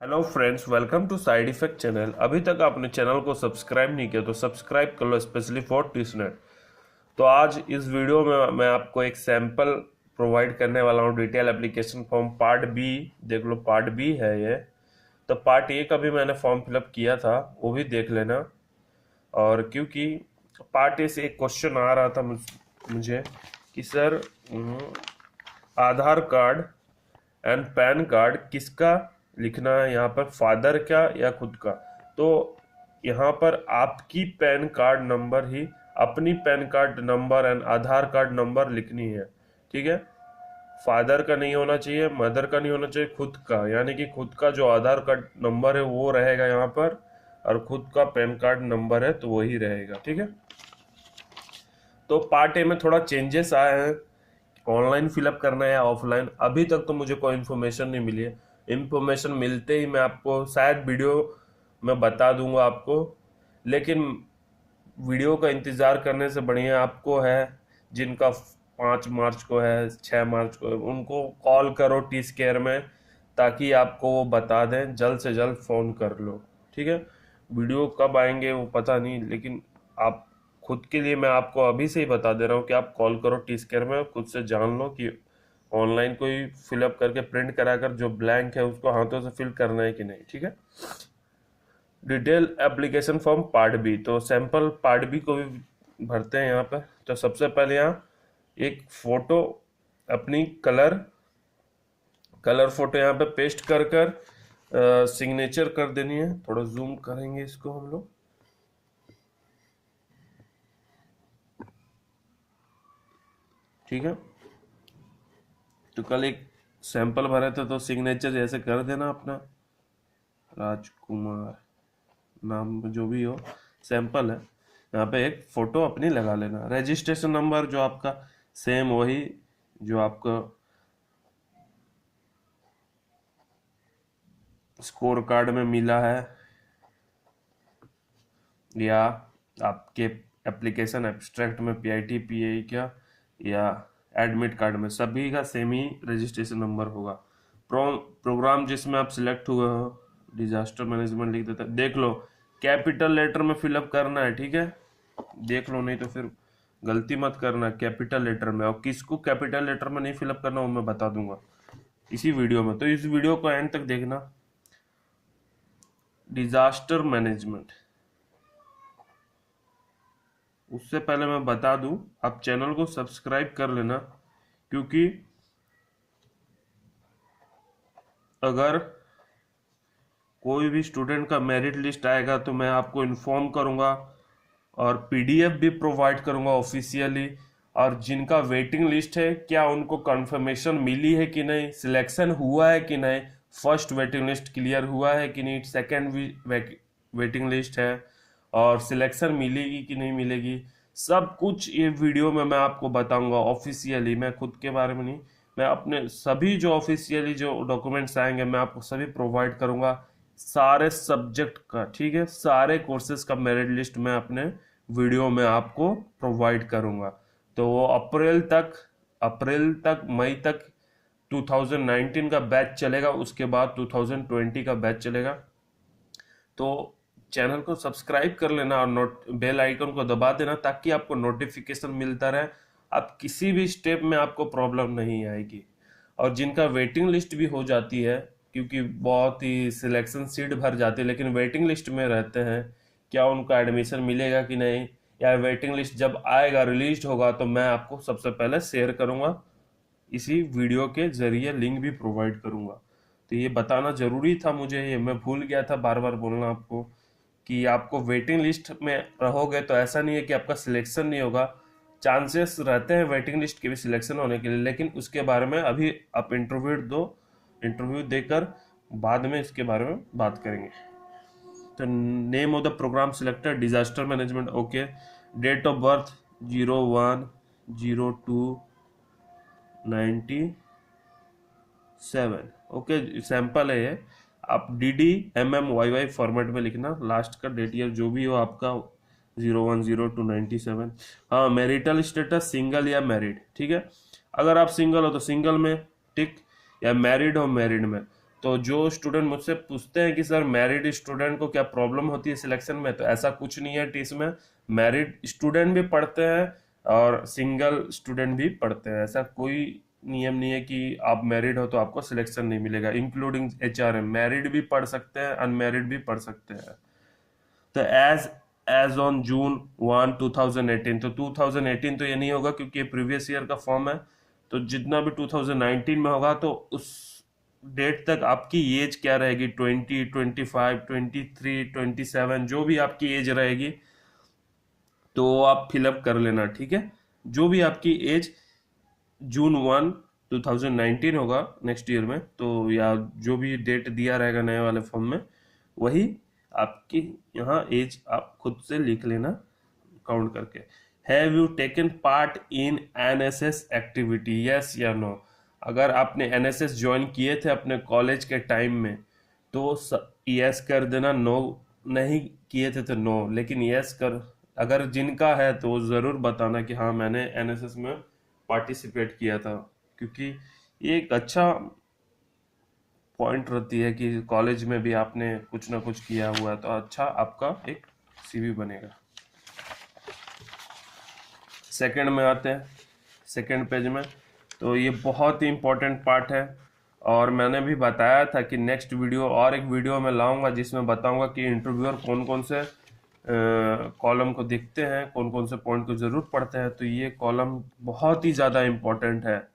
Hello friends, welcome to side effect channel. अभी तक आपने चैनल को सब्सक्राइब नहीं किया तो सब्सक्राइब कर लो, स्पेशली फॉर ट्यूसनेट। तो आज इस वीडियो में मैं आपको एक सैंपल प्रोवाइड करने वाला हूँ। Detail application form part B, देख लो पार्ट बी है ये। तो पार्ट ए का भी मैंने फॉर्म फिलअप किया था, वो भी देख लेना। और क्योंकि पार्ट ए से एक क्वेश्चन आ रहा था मुझे कि sir Aadhaar card and pan card किसका लिखना है, यहाँ पर फादर का या खुद का। तो यहाँ पर आपकी पैन कार्ड नंबर ही अपनी pan card number and Aadhaar card number लिखनी है, ठीक है। फादर का नहीं होना चाहिए, मदर का नहीं होना चाहिए, खुद का, यानी कि खुद का जो आधार कार्ड नंबर है वो रहेगा यहाँ पर, और खुद का पैन कार्ड नंबर है तो वही रहेगा, ठीक है। तो पार्ट ए में थोड़ा चेंजेस आए हैं, ऑनलाइन फिलअप करना है या ऑफलाइन। अभी तक तो मुझे कोई इन्फॉर्मेशन नहीं मिली है। इन्फॉर्मेशन मिलते ही मैं आपको शायद वीडियो में बता दूंगा आपको, लेकिन वीडियो का इंतज़ार करने से बढ़िया आपको है जिनका 5 मार्च को है, 6 मार्च को है, उनको कॉल करो टी स्केयर में, ताकि आपको वो बता दें। जल्द से जल्द फ़ोन कर लो, ठीक है। वीडियो कब आएंगे वो पता नहीं, लेकिन आप खुद के लिए मैं आपको अभी से ही बता दे रहा हूँ कि आप कॉल करो टी स्केयर में, खुद से जान लो कि ऑनलाइन कोई फिलअप करके प्रिंट कराकर जो ब्लैंक है उसको हाथों से फिल करना है कि नहीं, ठीक है। Detail application form part B, तो सैंपल पार्ट बी को भी भरते हैं यहाँ पर। तो सबसे पहले यहाँ एक फोटो अपनी कलर फोटो यहाँ पे पेस्ट कर कर सिग्नेचर कर देनी है। थोड़ा जूम करेंगे इसको हम लोग, ठीक है। तो कल एक सैंपल भरे थे तो सिग्नेचर जैसे कर देना अपना, राजकुमार नाम जो भी हो, सैंपल है। यहाँ पे एक फोटो अपनी लगा लेना। रजिस्ट्रेशन नंबर जो आपका सेम वही जो आपका स्कोर कार्ड में मिला है या आपके एप्लीकेशन एब्स्ट्रैक्ट में पीआईटी पीआई का या एडमिट कार्ड में, सभी का सेम ही रजिस्ट्रेशन नंबर होगा। प्रोग्राम जिसमें आप सिलेक्ट हुए हो, डिजास्टर मैनेजमेंट लिख देता है, देख लो कैपिटल लेटर में फिलअप करना है, ठीक है। देख लो, नहीं तो फिर गलती मत करना कैपिटल लेटर में। और किसको कैपिटल लेटर में नहीं फिलअप करना वो मैं बता दूंगा इसी वीडियो में, तो इस वीडियो को एंड तक देखना। डिजास्टर मैनेजमेंट, उससे पहले मैं बता दूं आप चैनल को सब्सक्राइब कर लेना, क्योंकि अगर कोई भी स्टूडेंट का मेरिट लिस्ट आएगा तो मैं आपको इन्फॉर्म करूंगा और पीडीएफ भी प्रोवाइड करूंगा ऑफिशियली। और जिनका वेटिंग लिस्ट है, क्या उनको कंफर्मेशन मिली है कि नहीं, सिलेक्शन हुआ है कि नहीं, फर्स्ट वेटिंग लिस्ट क्लियर हुआ है कि नहीं, सेकेंड वेटिंग लिस्ट है और सिलेक्शन मिलेगी कि नहीं मिलेगी, सब कुछ ये वीडियो में मैं आपको बताऊंगा ऑफिशियली। मैं खुद के बारे में नहीं, मैं अपने सभी जो ऑफिशियली जो डॉक्यूमेंट्स आएंगे मैं आपको सभी प्रोवाइड करूंगा, सारे सब्जेक्ट का, ठीक है। सारे कोर्सेज का मेरिट लिस्ट मैं अपने वीडियो में आपको प्रोवाइड करूंगा। तो वो अप्रैल तक मई तक 2019 का बैच चलेगा, उसके बाद 2020 का बैच चलेगा। तो चैनल को सब्सक्राइब कर लेना और बेल आइकन को दबा देना, ताकि आपको नोटिफिकेशन मिलता रहे। आप किसी भी स्टेप में आपको प्रॉब्लम नहीं आएगी। और जिनका वेटिंग लिस्ट भी हो जाती है, क्योंकि बहुत ही सिलेक्शन सीट भर जाती है लेकिन वेटिंग लिस्ट में रहते हैं, क्या उनका एडमिशन मिलेगा कि नहीं, या वेटिंग लिस्ट जब आएगा रिलीज होगा तो मैं आपको सबसे पहले शेयर करूंगा, इसी वीडियो के जरिए लिंक भी प्रोवाइड करूंगा। तो ये बताना जरूरी था मुझे, ये मैं भूल गया था बार बार बोलना आपको, कि आपको वेटिंग लिस्ट में रहोगे तो ऐसा नहीं है कि आपका सिलेक्शन नहीं होगा। चांसेस रहते हैं वेटिंग लिस्ट के भी सिलेक्शन होने के लिए, लेकिन उसके बारे में अभी आप इंटरव्यू देकर बाद में इसके बारे में बात करेंगे। तो name of the program selected disaster management, okay. Date of birth 01/02/97, okay. Sample है ये, आप DDMMYY फॉर्मेट में लिखना, लास्ट का डेट ईयर जो भी हो आपका 01/02/97। हाँ, मैरिटल स्टेटस सिंगल या मैरिड, ठीक है। अगर आप सिंगल हो तो सिंगल में टिक, या मैरिड हो मैरिड में। तो जो स्टूडेंट मुझसे पूछते हैं कि सर मैरिड स्टूडेंट को क्या प्रॉब्लम होती है सिलेक्शन में, तो ऐसा कुछ नहीं है टीस में। मैरिड स्टूडेंट भी पढ़ते हैं और सिंगल स्टूडेंट भी पढ़ते हैं। ऐसा कोई नियम नहीं है कि आप मैरिड हो तो आपको सिलेक्शन नहीं मिलेगा। इंक्लूडिंग एचआरएम मैरिड भी पढ़ सकते हैं, अनमैरिड भी पढ़ सकते हैं। तो एज ऑन जून 1 2018, तो 2018 तो ये नहीं होगा क्योंकि ये प्रीवियस ईयर का फॉर्म है। तो जितना भी 2019 में होगा तो उस डेट तक आपकी एज क्या रहेगी, 20, 25, 23, 27, जो भी आपकी एज रहेगी तो आप फिलअप कर लेना, ठीक है। जो भी आपकी एज जून 1 2019 होगा नेक्स्ट ईयर में, तो या जो भी डेट दिया रहेगा नए वाले फॉर्म में, वही आपकी यहाँ एज आप खुद से लिख लेना काउंट करके। Have you taken part in NSS activity, yes या नो। अगर आपने एनएसएस ज्वाइन किए थे अपने कॉलेज के टाइम में तो यस कर देना, नो नहीं किए थे तो नो, लेकिन यस कर, अगर जिनका है तो ज़रूर बताना कि हाँ मैंने एनएसएस में पार्टिसिपेट किया था, क्योंकि ये एक अच्छा पॉइंट रहती है कि कॉलेज में भी आपने कुछ ना कुछ किया हुआ है, तो अच्छा आपका एक सीवी बनेगा। सेकंड में आते हैं, सेकंड पेज में, तो ये बहुत ही इम्पोर्टेंट पार्ट है। और मैंने भी बताया था कि नेक्स्ट वीडियो और एक वीडियो में लाऊंगा जिसमें बताऊंगा कि इंटरव्यूअर कौन कौन से कॉलम को देखते हैं, कौन कौन से पॉइंट को ज़रूर पढ़ते हैं। तो ये कॉलम बहुत ही ज़्यादा इम्पोर्टेंट है।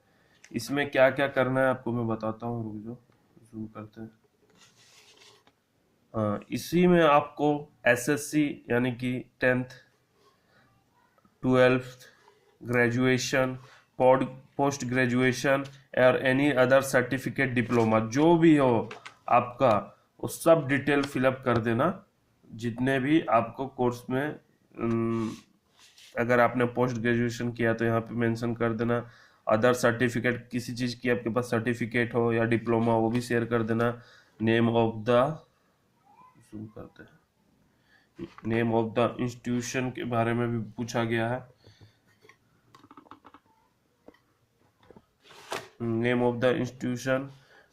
इसमें क्या क्या करना है आपको मैं बताता हूँ, रुक जाओ जूम करते हैं। हाँ, इसी में आपको एसएससी यानी कि 10th 12th graduation, post graduation और एनी अदर सर्टिफिकेट डिप्लोमा जो भी हो आपका, वो सब डिटेल फिलअप कर देना। जितने भी आपको कोर्स में अगर आपने पोस्ट ग्रेजुएशन किया तो यहाँ पे मेंशन कर देना। अदर सर्टिफिकेट, किसी चीज़ की आपके पास सर्टिफिकेट हो या डिप्लोमा, वो भी शेयर कर देना। नेम ऑफ द, जूम करते हैं, नेम ऑफ द इंस्टीट्यूशन के बारे में भी पूछा गया है। Name of the institution,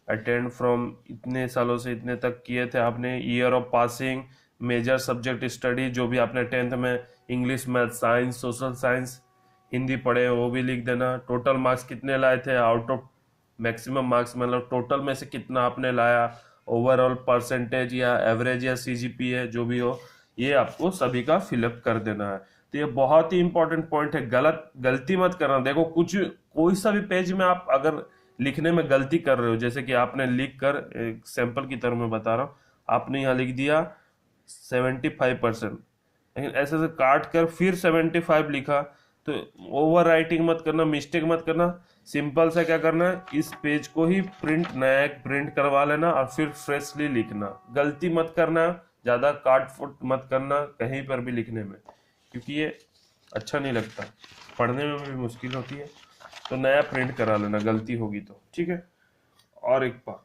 attend from, इतने सालों से इतने तक किए थे आपने। Year of passing, major subject study, जो भी आपने 10th में English, math, science, social science, Hindi पढ़े वो भी लिख देना। टोटल मार्क्स कितने लाए थे आउट ऑफ मैक्सिमम मार्क्स, मतलब टोटल में से कितना आपने लाया, ओवरऑल परसेंटेज या एवरेज या सीजीपीए जो भी हो, ये आपको सभी का फिलअप कर देना है। तो ये बहुत ही इंपॉर्टेंट पॉइंट है, गलती मत करना। देखो कुछ कोई सा भी पेज में आप अगर लिखने में गलती कर रहे हो, जैसे कि आपने लिख कर, एक सैंपल की तरह मैं बता रहा हूँ, आपने यहाँ लिख दिया 75%, लेकिन ऐसे से काट कर फिर 75 लिखा, तो ओवर राइटिंग मत करना, मिस्टेक मत करना। सिंपल सा क्या करना है, इस पेज को ही नया प्रिंट करवा लेना और फिर फ्रेशली लिखना। गलती मत करना, ज़्यादा काट फुट मत करना कहीं पर भी लिखने में, क्योंकि ये अच्छा नहीं लगता, पढ़ने में भी मुश्किल होती है। तो नया प्रिंट करा लेना गलती होगी तो, ठीक है। और एक बात,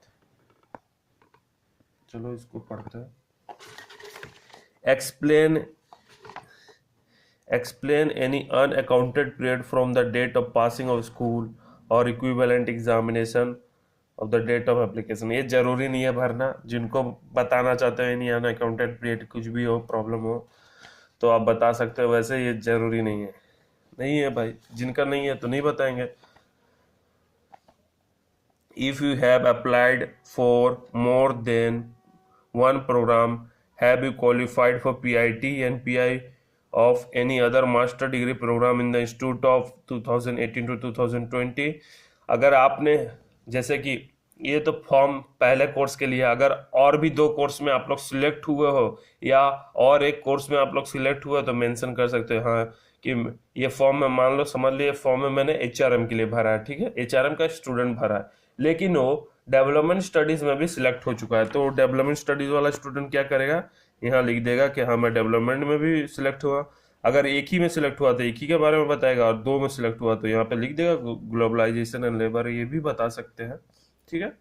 चलो इसको पढ़ते हैं। Explain any unaccounted period from the date of passing of school और equivalent examination of the date of application. ये जरूरी नहीं है भरना, जिनको बताना चाहते हैं नहीं अनअकाउंटेड पीरियड, कुछ भी हो प्रॉब्लम हो तो आप बता सकते हो, वैसे ये जरूरी नहीं है। नहीं है भाई, जिनका नहीं है तो नहीं बताएंगे। If you have applied for more than one program, have you qualified for PIT and PI of any other master degree program in the institute of 2018 to 2020? अगर आपने, जैसे कि ये तो फॉर्म पहले कोर्स के लिए, अगर और भी 2 कोर्स में आप लोग सिलेक्ट हुए हो या और एक कोर्स में आप लोग सिलेक्ट हुए तो मेंशन कर सकते हो हाँ कि ये फॉर्म में, मान लो समझ लीजिए फॉर्म में मैंने एचआरएम के लिए भरा है, ठीक है, एचआरएम का स्टूडेंट भरा है, लेकिन वो डेवलपमेंट स्टडीज में भी सिलेक्ट हो चुका है। तो डेवलपमेंट स्टडीज वाला स्टूडेंट क्या करेगा, यहाँ लिख देगा कि हाँ मैं डेवलपमेंट में भी सिलेक्ट हुआ। अगर एक ही में सिलेक्ट हुआ तो एक ही के बारे में बताएगा, और 2 में सिलेक्ट हुआ तो यहाँ पे लिख देगा ग्लोबलाइजेशन एंड लेबर, ये भी बता सकते हैं, ठीक है।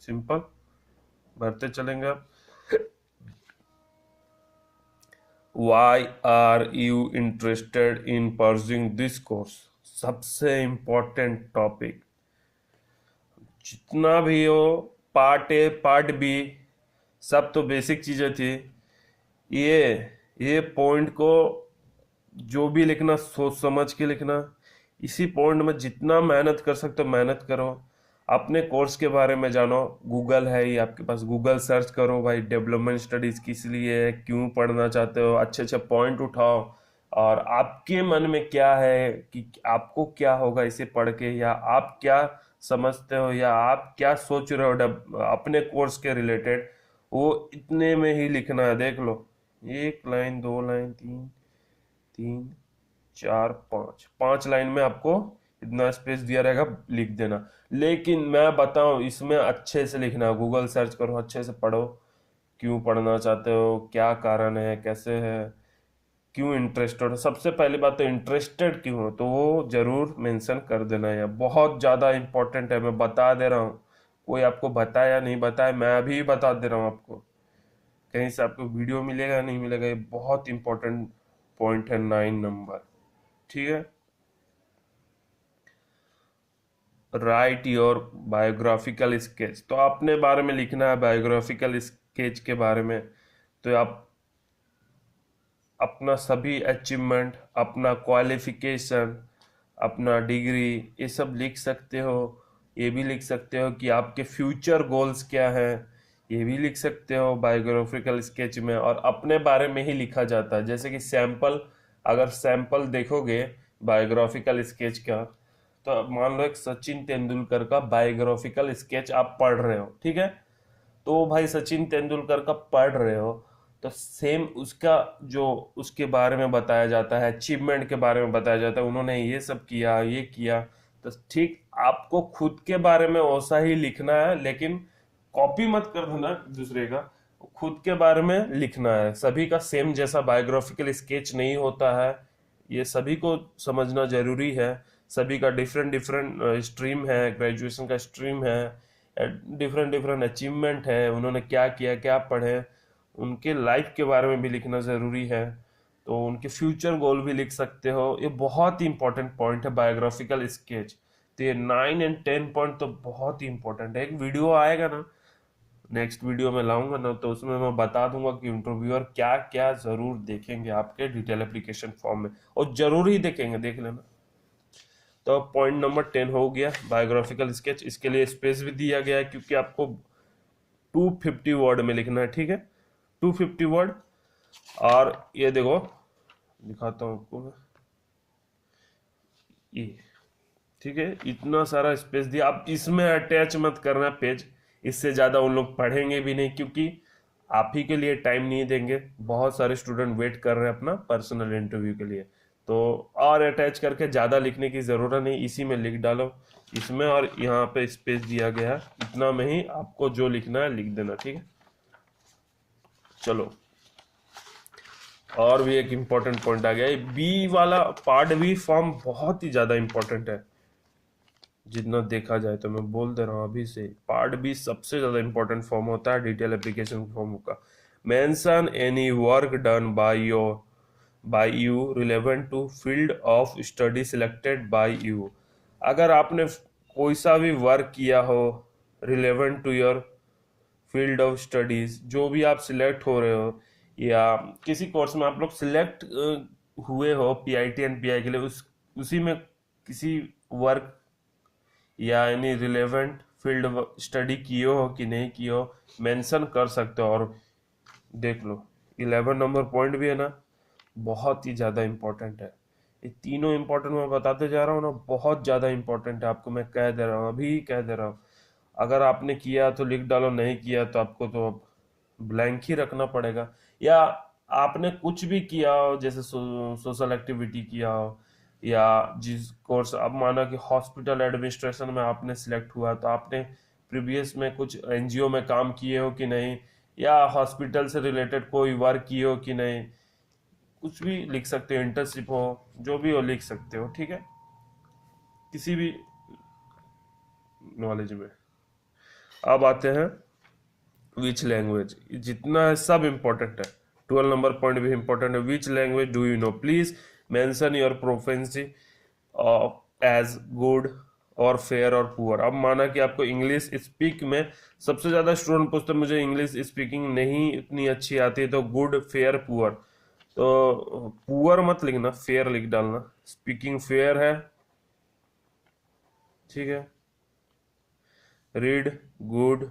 सिंपल भरते चलेंगे आप। Why are you interested in pursuing this course? सबसे इम्पोर्टेंट टॉपिक, जितना भी हो पार्ट ए पार्ट बी सब तो बेसिक चीजें थी। ये पॉइंट को जो भी लिखना सोच समझ के लिखना। इसी पॉइंट में जितना मेहनत कर सकते हो मेहनत करो। अपने कोर्स के बारे में जानो, गूगल है ये आपके पास, गूगल सर्च करो भाई डेवलपमेंट स्टडीज किस लिए है, क्यों पढ़ना चाहते हो, अच्छे अच्छे पॉइंट उठाओ और आपके मन में क्या है कि आपको क्या होगा इसे पढ़ के, या आप क्या समझते हो या आप क्या सोच रहे हो अपने कोर्स के रिलेटेड, वो इतने में ही लिखना है। देख लो, एक लाइन, दो लाइन, तीन, तीन, चार, पांच लाइन में आपको इतना स्पेस दिया रहेगा, लिख देना। लेकिन मैं बताऊं, इसमें अच्छे से लिखना, गूगल सर्च करो, अच्छे से पढ़ो, क्यों पढ़ना चाहते हो, क्या कारण है, कैसे है, क्यों इंटरेस्टेड हो। सबसे पहली बात तो इंटरेस्टेड क्यों हो, तो वो जरूर मेंशन कर देना है, बहुत ज़्यादा इंपॉर्टेंट है। मैं बता दे रहा हूँ, कोई आपको बताया नहीं बताया, मैं अभी बता दे रहा हूँ आपको, कहीं से आपको वीडियो मिलेगा नहीं मिलेगा। ये बहुत इंपॉर्टेंट पॉइंट है, 9 नंबर। ठीक है। राइट योर बायोग्राफिकल स्केच, तो अपने बारे में लिखना है, बायोग्राफिकल स्केच के बारे में। तो आप अपना सभी अचीवमेंट, अपना क्वालिफिकेशन, अपना डिग्री, ये सब लिख सकते हो। ये भी लिख सकते हो कि आपके फ्यूचर गोल्स क्या हैं, ये भी लिख सकते हो बायोग्राफिकल स्केच में। और अपने बारे में ही लिखा जाता है, जैसे कि सैंपल, अगर सैंपल देखोगे बायोग्राफिकल स्केच का, तो अब मान लो एक सचिन तेंदुलकर का बायोग्राफिकल स्केच आप पढ़ रहे हो, ठीक है। तो भाई सचिन तेंदुलकर का पढ़ रहे हो, तो सेम उसका जो उसके बारे में बताया जाता है, अचीवमेंट के बारे में बताया जाता है, उन्होंने ये सब किया, ये किया। तो ठीक आपको खुद के बारे में वैसा ही लिखना है, लेकिन कॉपी मत कर देना दूसरे का, खुद के बारे में लिखना है। सभी का सेम जैसा बायोग्राफिकल स्केच नहीं होता है, ये सभी को समझना जरूरी है। सभी का डिफरेंट डिफरेंट स्ट्रीम है, ग्रेजुएशन का स्ट्रीम है, डिफरेंट डिफरेंट अचीवमेंट है, उन्होंने क्या किया, क्या पढ़े, उनके लाइफ के बारे में भी लिखना ज़रूरी है। तो उनके फ्यूचर गोल भी लिख सकते हो। ये बहुत ही इंपॉर्टेंट पॉइंट है बायोग्राफिकल स्केच। तो ये 9 और 10 पॉइंट तो बहुत ही इंपॉर्टेंट है। एक वीडियो आएगा ना, नेक्स्ट वीडियो में लाऊंगा ना, तो उसमें मैं बता दूंगा कि इंटरव्यूअर क्या क्या ज़रूर देखेंगे आपके डिटेल एप्लीकेशन फॉर्म में, और ज़रूर ही देखेंगे, देख लेना। तो पॉइंट नंबर 10 हो गया बायोग्राफिकल स्केच। इसके लिए स्पेस भी दिया गया है, क्योंकि आपको 250 वर्ड में लिखना है, ठीक है, 250 वर्ड। और ये देखो, दिखाता हूँ आपको मैं, ये ठीक है, इतना सारा स्पेस दिया। आप इसमें अटैच मत करना पेज, इससे ज़्यादा उन लोग पढ़ेंगे भी नहीं, क्योंकि आप ही के लिए टाइम नहीं देंगे। बहुत सारे स्टूडेंट वेट कर रहे हैं अपना पर्सनल इंटरव्यू के लिए। तो और अटैच करके ज़्यादा लिखने की ज़रूरत नहीं, इसी में लिख डालो इसमें, और यहाँ पे स्पेस दिया गया है, इतना में ही आपको जो लिखना है लिख देना, ठीक है। चलो, और भी एक इम्पोर्टेंट पॉइंट आ गया, बी वाला पार्ट बी फॉर्म बहुत ही ज़्यादा इम्पोर्टेंट है। जितना देखा जाए तो मैं बोल दे रहा हूँ अभी से, पार्ट बी सबसे ज़्यादा इम्पोर्टेंट फॉर्म होता है डिटेल एप्लीकेशन फॉर्म का। Mention any work done by you relevant to field of study selected by you. अगर आपने कोई सा भी वर्क किया हो relevant to your field of studies, जो भी आप सिलेक्ट हो रहे हो, या किसी कोर्स में आप लोग सिलेक्ट हुए हो पीआईटी एंड पीआई के लिए, उसी में किसी वर्क या एनी रिलेवेंट फील्ड स्टडी किए हो कि नहीं किए हो, मेंशन कर सकते हो। और देख लो 11 नंबर पॉइंट भी है ना, बहुत ही ज़्यादा इम्पोर्टेंट है। ये तीनों इम्पोर्टेंट मैं बताते जा रहा हूँ ना, बहुत ज़्यादा इम्पोर्टेंट है, आपको मैं कह दे रहा हूँ, अभी कह दे रहा हूँ। अगर आपने किया तो लिख डालो, नहीं किया तो आपको तो ब्लैंक ही रखना पड़ेगा। या आपने कुछ भी किया हो, जैसे सोशल एक्टिविटी किया हो, या जिस कोर्स, अब माना कि हॉस्पिटल एडमिनिस्ट्रेशन में आपने सिलेक्ट हुआ, तो आपने प्रीवियस में कुछ एनजीओ में काम किए हो कि नहीं, या हॉस्पिटल से रिलेटेड कोई वर्क किए हो कि नहीं, कुछ भी लिख सकते हो, इंटर्नशिप हो, जो भी हो लिख सकते हो, ठीक है, किसी भी नॉलेज में। अब आते हैं विच लैंग्वेज, जितना है सब इम्पोर्टेंट है। 12 नंबर पॉइंट भी इम्पोर्टेंट है। Which language do you know, please mention your proficiency as good और फेयर और पुअर। अब माना कि आपको इंग्लिश स्पीक में सबसे ज़्यादा स्टूडेंट पूछते हैं मुझे इंग्लिश स्पीकिंग नहीं इतनी अच्छी आती है, तो गुड फेयर पुअर, तो पुअर मत लिखना, फेयर लिख डालना। स्पीकिंग फेयर है, ठीक है। रीड गुड,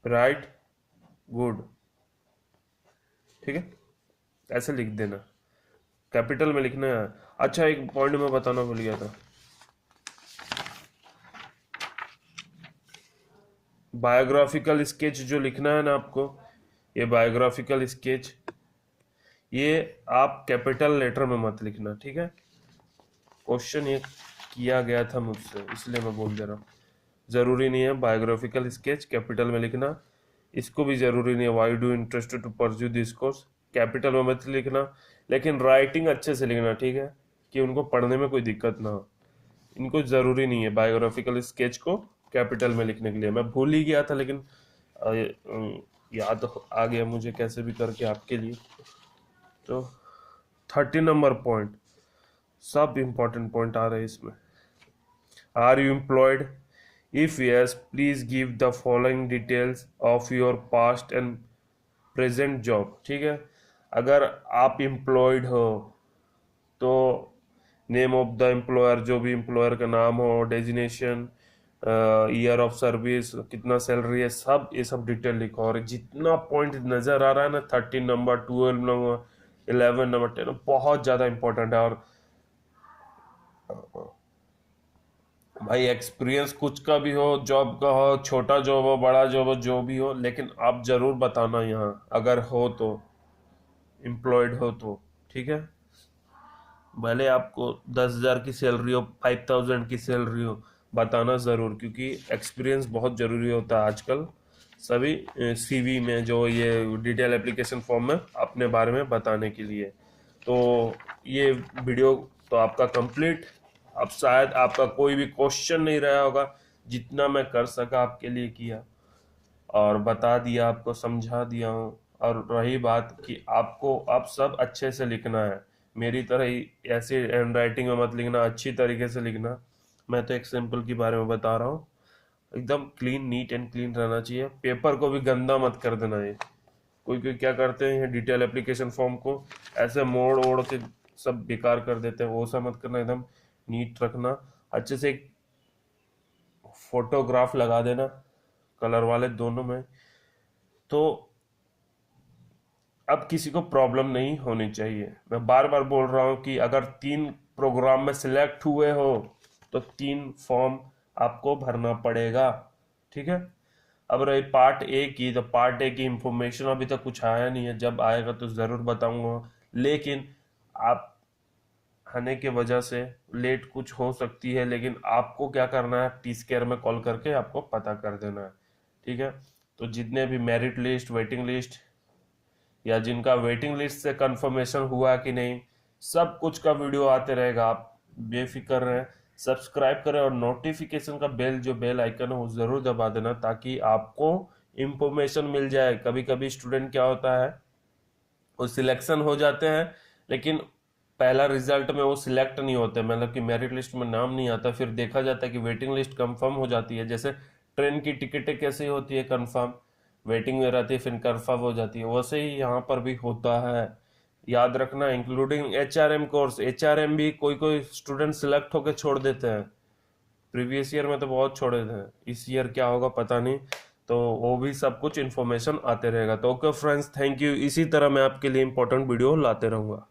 राइट गुड, ठीक है, ऐसे लिख देना, कैपिटल में लिखना है। अच्छा एक पॉइंट में बताना भूल गया था, बायोग्राफिकल स्केच जो लिखना है ना आपको, ये बायोग्राफिकल स्केच ये आप कैपिटल लेटर में मत लिखना, ठीक है। क्वेश्चन ये किया गया था मुझसे इसलिए मैं बोल दे रहा हूँ, जरूरी नहीं है बायोग्राफिकल स्केच कैपिटल में लिखना, इसको भी जरूरी नहीं है why do interested to pursue this course, capital में मत लिखना, लेकिन राइटिंग अच्छे से लिखना, ठीक है, कि उनको पढ़ने में कोई दिक्कत ना हो। इनको जरूरी नहीं है बायोग्राफिकल स्केच को कैपिटल में लिखने के लिए, मैं भूल ही गया था लेकिन याद आ गया मुझे कैसे भी करके आपके लिए। तो 30 नंबर पॉइंट, सब इंपॉर्टेंट पॉइंट आ रहे हैं इसमें। Are you employed, if yes please give the following details of your past and present job, ठीक है। अगर आप एम्प्लॉयड हो तो नेम ऑफ द एम्प्लॉयर, जो भी एम्प्लॉयर का नाम हो, डेजिनेशन, ईयर ऑफ सर्विस, कितना सैलरी है, सब ये सब डिटेल लिखो। और जितना पॉइंट नजर आ रहा है ना, 13 नंबर, 12 नंबर, 11 नंबर, 10, बहुत ज़्यादा इंपॉर्टेंट है। और भाई एक्सपीरियंस कुछ का भी हो, जॉब का हो, छोटा जॉब हो, बड़ा जॉब हो, जो भी हो, लेकिन आप जरूर बताना यहाँ अगर हो तो, एम्प्लॉयड हो तो, ठीक है। भले आपको 10,000 की सैलरी हो, 5,000 की सैलरी हो, बताना ज़रूर, क्योंकि एक्सपीरियंस बहुत ज़रूरी होता है आजकल सभी सीवी में, जो ये डिटेल एप्लीकेशन फॉर्म में अपने बारे में बताने के लिए। तो ये वीडियो तो आपका कंप्लीट। अब शायद आपका कोई भी क्वेश्चन नहीं रहा होगा, जितना मैं कर सका आपके लिए किया और बता दिया, आपको समझा दिया हूँ। और रही बात कि आपको अब सब अच्छे से लिखना है, मेरी तरह ही ऐसे हैंड राइटिंग में मत लिखना, अच्छी तरीके से लिखना। मैं तो एक सिंपल के बारे में बता रहा हूँ, एकदम क्लीन, नीट एंड क्लीन रहना चाहिए। पेपर को भी गंदा मत कर देना। ये कोई कोई क्या करते हैं, डिटेल एप्लीकेशन फॉर्म को ऐसे मोड़ ओड़ के सब बेकार कर देते हैं, वो सब मत करना, एकदम नीट रखना। अच्छे से एक फोटोग्राफ लगा देना कलर वाले दोनों में, तो अब किसी को प्रॉब्लम नहीं होनी चाहिए। मैं बार बार बोल रहा हूँ कि अगर 3 प्रोग्राम में सिलेक्ट हुए हो तो 3 फॉर्म आपको भरना पड़ेगा, ठीक है। अब रही पार्ट ए की, तो पार्ट ए की इंफॉर्मेशन अभी तक कुछ आया नहीं है, जब आएगा तो ज़रूर बताऊंगा, लेकिन आप आने के वजह से लेट कुछ हो सकती है, लेकिन आपको क्या करना है, T-Scare में कॉल करके आपको पता कर देना है, ठीक है। तो जितने भी मेरिट लिस्ट, वेटिंग लिस्ट, या जिनका वेटिंग लिस्ट से कंफर्मेशन हुआ कि नहीं, सब कुछ का वीडियो आते रहेगा, आप बेफिक्र रहें। सब्सक्राइब करें और नोटिफिकेशन का बेल, जो बेल आइकन है वो ज़रूर दबा देना, ताकि आपको इंफॉर्मेशन मिल जाए। कभी कभी स्टूडेंट क्या होता है, वो सिलेक्शन हो जाते हैं लेकिन पहला रिजल्ट में वो सिलेक्ट नहीं होते, मतलब कि मेरिट लिस्ट में नाम नहीं आता, फिर देखा जाता है कि वेटिंग लिस्ट कंफर्म हो जाती है। जैसे ट्रेन की टिकटें कैसे होती है कंफर्म, वेटिंग में रहती है फिर कंफर्म हो जाती है, वैसे ही यहाँ पर भी होता है। याद रखना, इंक्लूडिंग HRM कोर्स, HRM भी कोई कोई स्टूडेंट सिलेक्ट होकर छोड़ देते हैं। प्रीवियस ईयर में तो बहुत छोड़े थे, इस ईयर क्या होगा पता नहीं। तो वो भी सब कुछ इन्फॉर्मेशन आते रहेगा। तो ओके फ्रेंड्स, थैंक यू। इसी तरह मैं आपके लिए इंपॉर्टेंट वीडियो लाते रहूँगा।